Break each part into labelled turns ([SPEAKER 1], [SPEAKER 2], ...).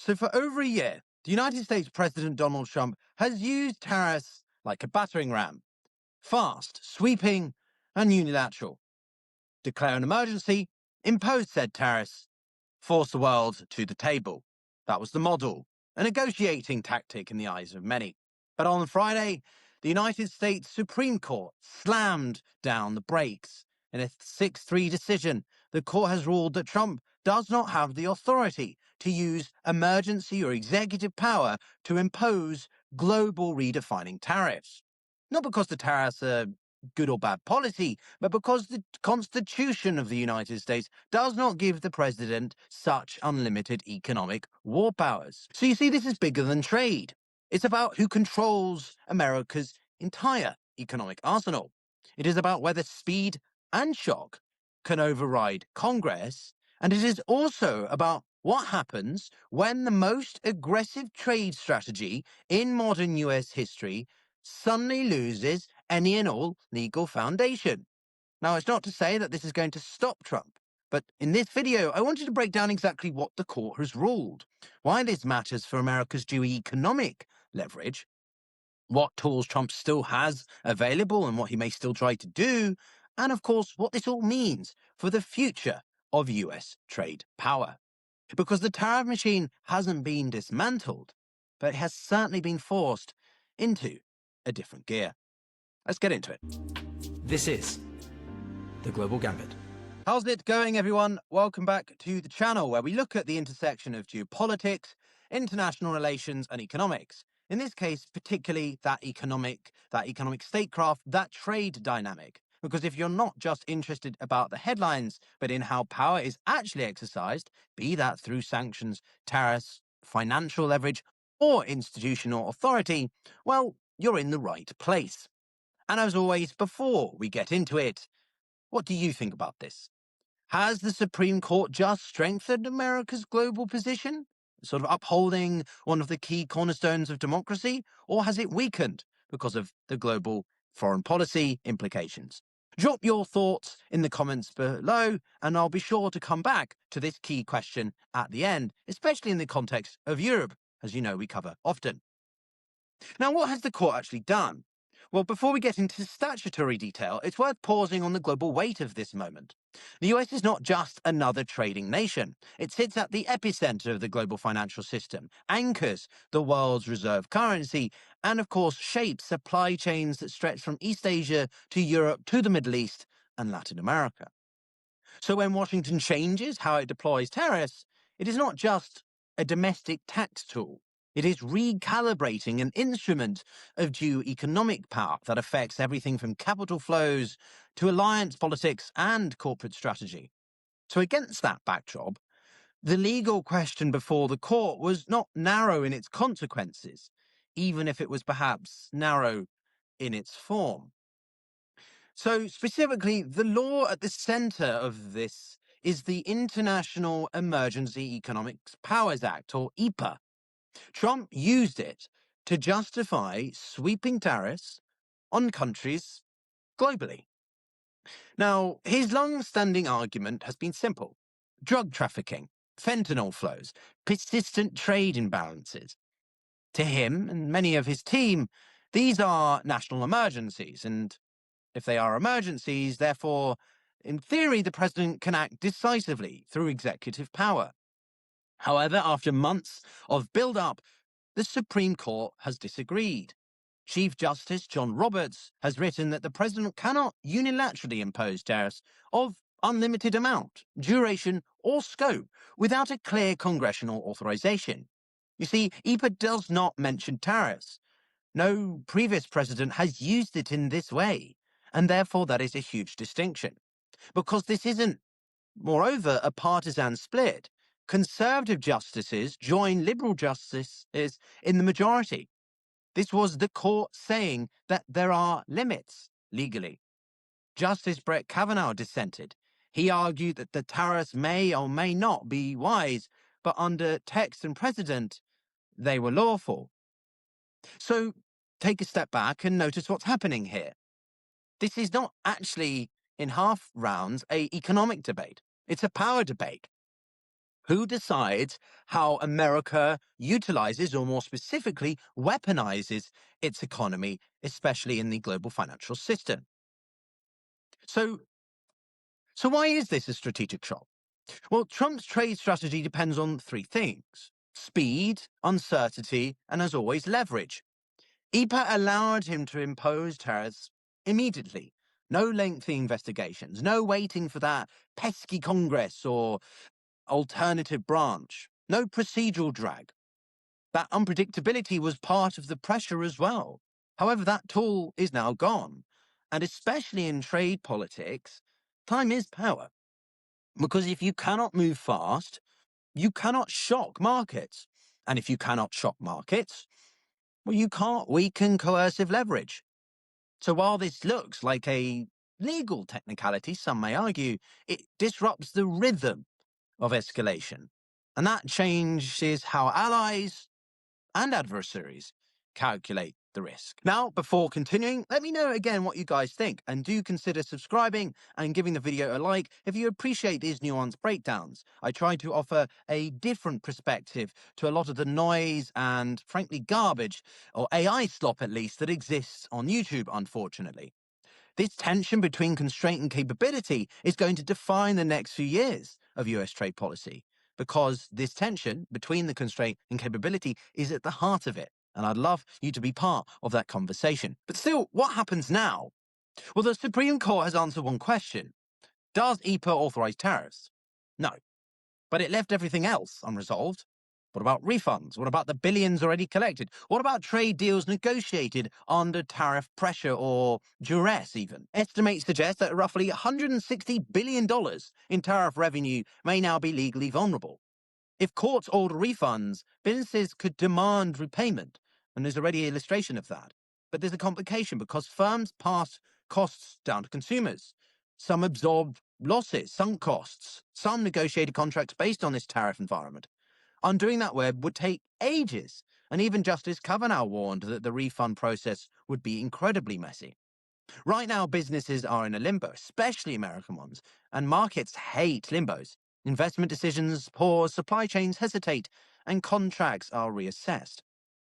[SPEAKER 1] So, for over a year, the United States President Donald Trump has used tariffs like a battering ram: fast, sweeping, and unilateral. Declare an emergency, impose said tariffs, force the world to the table. That was the model, a negotiating tactic in the eyes of many. But on Friday, the United States Supreme Court slammed down the brakes. In a 6-3 decision, the court has ruled that Trump does not have the authority to use emergency or executive power to impose global redefining tariffs. Not because the tariffs are good or bad policy, but because the Constitution of the United States does not give the president such unlimited economic war powers. So you see, this is bigger than trade. It's about who controls America's entire economic arsenal. It is about whether speed and shock can override Congress, and it is also about what happens when the most aggressive trade strategy in modern US history suddenly loses any and all legal foundation. Now, it's not to say that this is going to stop Trump, but in this video, I wanted to break down exactly what the court has ruled, why this matters for America's geoeconomic leverage, what tools Trump still has available and what he may still try to do, and of course, what this all means for the future of US trade power. Because the tariff machine hasn't been dismantled, but it has certainly been forced into a different gear. Let's get into it.
[SPEAKER 2] This is the Global Gambit.
[SPEAKER 1] How's it going, everyone? Welcome back to the channel where we look at the intersection of geopolitics, international relations, and economics. In this case, particularly that economic statecraft, that trade dynamic. Because if you're not just interested about the headlines, but in how power is actually exercised, be that through sanctions, tariffs, financial leverage, or institutional authority, well, you're in the right place. And as always, before we get into it, what do you think about this? Has the Supreme Court just strengthened America's global position, sort of upholding one of the key cornerstones of democracy, or has it weakened because of the global foreign policy implications? Drop your thoughts in the comments below, and I'll be sure to come back to this key question at the end, especially in the context of Europe, as you know we cover often. Now, what has the court actually done? Well, before we get into statutory detail, it's worth pausing on the global weight of this moment. The US is not just another trading nation. It sits at the epicenter of the global financial system, anchors the world's reserve currency, and of course shapes supply chains that stretch from East Asia to Europe to the Middle East and Latin America. So when Washington changes how it deploys tariffs, it is not just a domestic tax tool. It is recalibrating an instrument of geoeconomic power that affects everything from capital flows to alliance politics and corporate strategy. So against that backdrop, the legal question before the court was not narrow in its consequences, even if it was perhaps narrow in its form. So specifically, the law at the center of this is the International Emergency Economic Powers Act, or IEEPA. Trump used it to justify sweeping tariffs on countries globally. Now, his long-standing argument has been simple: drug trafficking, fentanyl flows, persistent trade imbalances. To him and many of his team, these are national emergencies, and if they are emergencies, therefore, in theory, the president can act decisively through executive power. However, after months of build-up, the Supreme Court has disagreed. Chief Justice John Roberts has written that the president cannot unilaterally impose tariffs of unlimited amount, duration, or scope without a clear congressional authorization. You see, IEEPA does not mention tariffs. No previous president has used it in this way, and therefore that is a huge distinction. Because this isn't, moreover, a partisan split. Conservative justices join liberal justices in the majority. This was the court saying that there are limits legally. Justice Brett Kavanaugh dissented. He argued that the tariffs may or may not be wise, but under text and precedent, they were lawful. So take a step back and notice what's happening here. This is not actually, in half rounds, an economic debate. It's a power debate. Who decides how America utilizes, or more specifically, weaponizes its economy, especially in the global financial system? So, why is this a strategic shot? Well, Trump's trade strategy depends on three things: speed, uncertainty, and as always, leverage. IEEPA allowed him to impose tariffs immediately. No lengthy investigations, no waiting for that pesky Congress or alternative branch, no procedural drag. That unpredictability was part of the pressure as well. However, that tool is now gone. And especially in trade politics, time is power. Because if you cannot move fast, you cannot shock markets. And if you cannot shock markets, well, you can't weaken coercive leverage. So while this looks like a legal technicality, some may argue, it disrupts the rhythm of escalation. And that changes how allies and adversaries calculate the risk. Now, before continuing, let me know again what you guys think, and do consider subscribing and giving the video a like if you appreciate these nuanced breakdowns. I try to offer a different perspective to a lot of the noise and, frankly, garbage, or AI slop at least, that exists on YouTube, unfortunately. This tension between constraint and capability is going to define the next few years of US trade policy, because this tension between the constraint and capability is at the heart of it. And I'd love you to be part of that conversation. But still, what happens now? Well, the Supreme Court has answered one question. Does IEEPA authorize tariffs? No. But it left everything else unresolved. What about refunds? What about the billions already collected? What about trade deals negotiated under tariff pressure or duress even? Estimates suggest that roughly $160 billion in tariff revenue may now be legally vulnerable. If courts order refunds, businesses could demand repayment, and there's already an illustration of that. But there's a complication because firms pass costs down to consumers. Some absorb losses, sunk costs. Some negotiated contracts based on this tariff environment. Undoing that web would take ages, and even Justice Kavanaugh warned that the refund process would be incredibly messy. Right now, businesses are in a limbo, especially American ones, and markets hate limbos. Investment decisions pause, supply chains hesitate, and contracts are reassessed.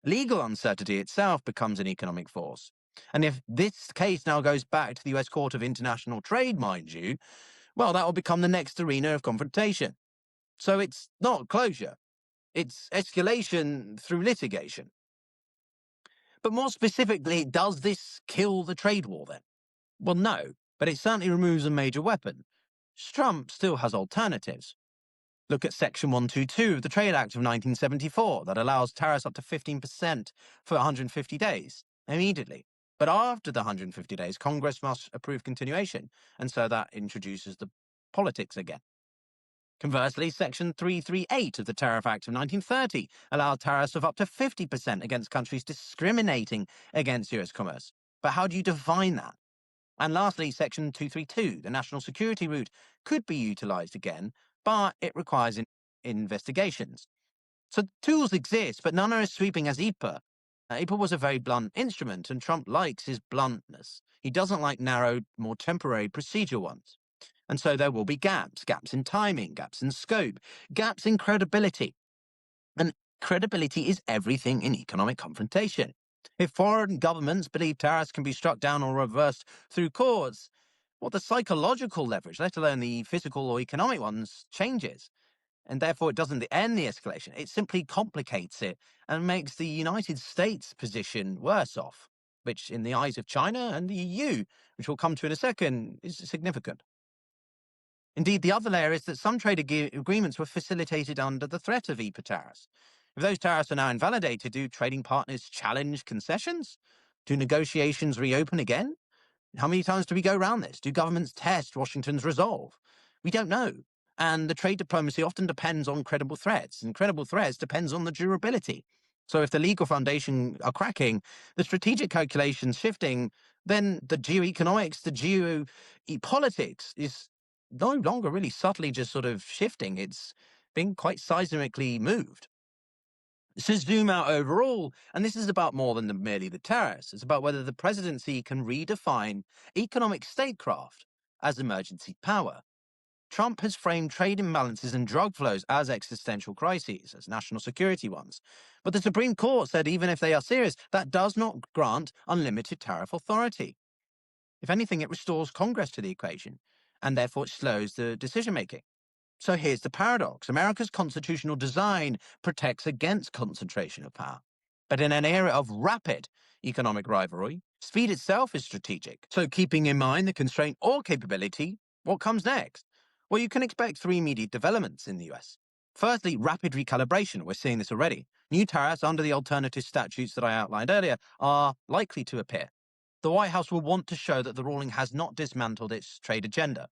[SPEAKER 1] Legal uncertainty itself becomes an economic force. And if this case now goes back to the US Court of International Trade, mind you, well, that will become the next arena of confrontation. So it's not closure. It's escalation through litigation. But more specifically, does this kill the trade war then? Well, no, but it certainly removes a major weapon. Trump still has alternatives. Look at Section 122 of the Trade Act of 1974 that allows tariffs up to 15% for 150 days, immediately. But after the 150 days, Congress must approve continuation, and so that introduces the politics again. Conversely, Section 338 of the Tariff Act of 1930 allowed tariffs of up to 50% against countries discriminating against US commerce. But how do you define that? And lastly, Section 232, the national security route, could be utilized again, but it requires investigations. So tools exist, but none are as sweeping as IEEPA. IEEPA was a very blunt instrument, and Trump likes his bluntness. He doesn't like narrow, more temporary procedural ones. And so there will be gaps in timing, gaps in scope, gaps in credibility. And credibility is everything in economic confrontation. If foreign governments believe tariffs can be struck down or reversed through courts, well, the psychological leverage, let alone the physical or economic ones, changes. And therefore, it doesn't end the escalation. It simply complicates it and makes the United States position worse off, which in the eyes of China and the EU, which we'll come to in a second, is significant. Indeed, the other layer is that some trade agreements were facilitated under the threat of IEEPA tariffs. If those tariffs are now invalidated, do trading partners challenge concessions? Do negotiations reopen again? How many times do we go around this? Do governments test Washington's resolve? We don't know. And the trade diplomacy often depends on credible threats, and credible threats depends on the durability. So if the legal foundation are cracking, the strategic calculations shifting, then the geoeconomics, the geopolitics is no longer really subtly just sort of shifting. It's being quite seismically moved. So zoom out overall, and this is about more than merely the tariffs. It's about whether the presidency can redefine economic statecraft as emergency power. Trump has framed trade imbalances and drug flows as existential crises, as national security ones. But the Supreme Court said even if they are serious, that does not grant unlimited tariff authority. If anything, it restores Congress to the equation, and therefore it slows the decision making. So here's the paradox. America's constitutional design protects against concentration of power. But in an era of rapid economic rivalry, speed itself is strategic. So keeping in mind the constraint or capability, what comes next? Well, you can expect three immediate developments in the US. Firstly, rapid recalibration. We're seeing this already. New tariffs under the alternative statutes that I outlined earlier are likely to appear. The White House will want to show that the ruling has not dismantled its trade agenda.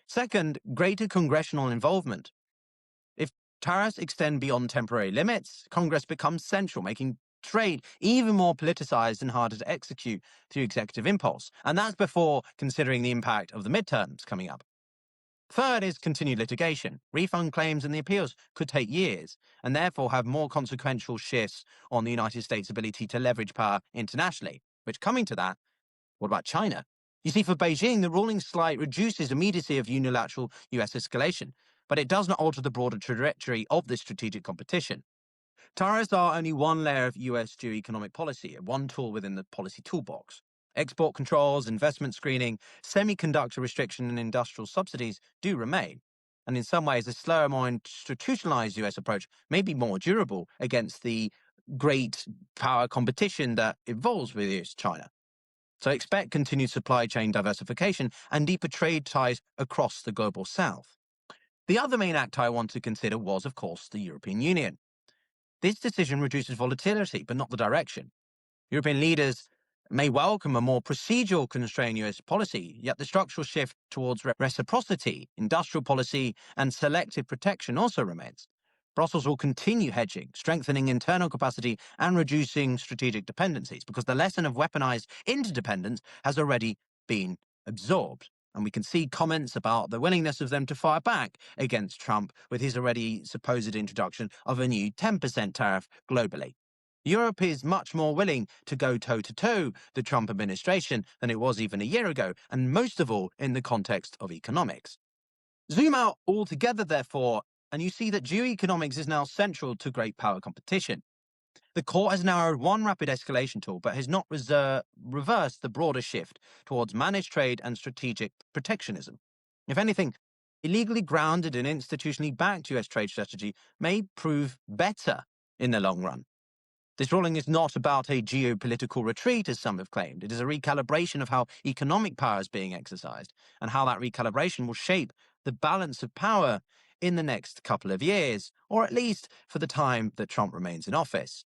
[SPEAKER 1] Second, greater congressional involvement. If tariffs extend beyond temporary limits, Congress becomes central, making trade even more politicized and harder to execute through executive impulse. And that's before considering the impact of the midterms coming up. Third is continued litigation. Refund claims and the appeals could take years and therefore have more consequential shifts on the United States' ability to leverage power internationally, which, coming to that, what about China? You see, for Beijing, the ruling slight reduces immediacy of unilateral US escalation, but it does not alter the broader trajectory of this strategic competition. Tariffs are only one layer of US geoeconomic policy, one tool within the policy toolbox. Export controls, investment screening, semiconductor restriction, and industrial subsidies do remain. And in some ways, a slower, more institutionalized US approach may be more durable against the great power competition that evolves with China. So expect continued supply chain diversification and deeper trade ties across the global south. The other main act I want to consider was, of course, the European Union. This decision reduces volatility, but not the direction. European leaders may welcome a more procedural constrained US policy, yet the structural shift towards reciprocity, industrial policy, and selective protection also remains. Brussels will continue hedging, strengthening internal capacity, and reducing strategic dependencies, because the lesson of weaponized interdependence has already been absorbed. And we can see comments about the willingness of them to fire back against Trump with his already supposed introduction of a new 10% tariff globally. Europe is much more willing to go toe-to-toe the Trump administration than it was even a year ago, and most of all in the context of economics. Zoom out altogether, therefore, and you see that geoeconomics is now central to great power competition. The court has narrowed one rapid escalation tool, but has not reversed the broader shift towards managed trade and strategic protectionism. If anything, illegally grounded and institutionally backed US trade strategy may prove better in the long run. This ruling is not about a geopolitical retreat, as some have claimed. It is a recalibration of how economic power is being exercised and how that recalibration will shape the balance of power in the next couple of years, or at least for the time that Trump remains in office.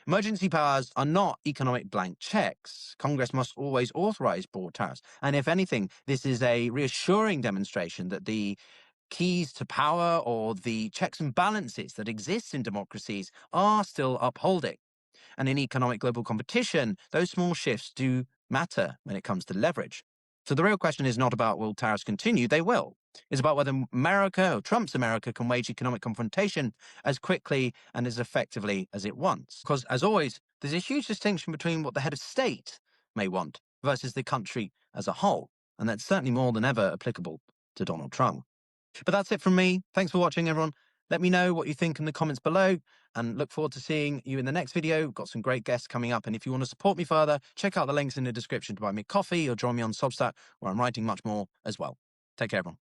[SPEAKER 1] Emergency powers are not economic blank checks. Congress must always authorize broad tariffs. And if anything, this is a reassuring demonstration that the keys to power or the checks and balances that exist in democracies are still upholding. And in economic global competition, those small shifts do matter when it comes to leverage. So the real question is not about will tariffs continue? They will. It's about whether America or Trump's America can wage economic confrontation as quickly and as effectively as it wants. Because, as always, there's a huge distinction between what the head of state may want versus the country as a whole. And that's certainly more than ever applicable to Donald Trump. But that's it from me. Thanks for watching, everyone. Let me know what you think in the comments below, and look forward to seeing you in the next video. We've got some great guests coming up, and if you want to support me further, check out the links in the description to buy me coffee or join me on Substack, where I'm writing much more as well. Take care, everyone.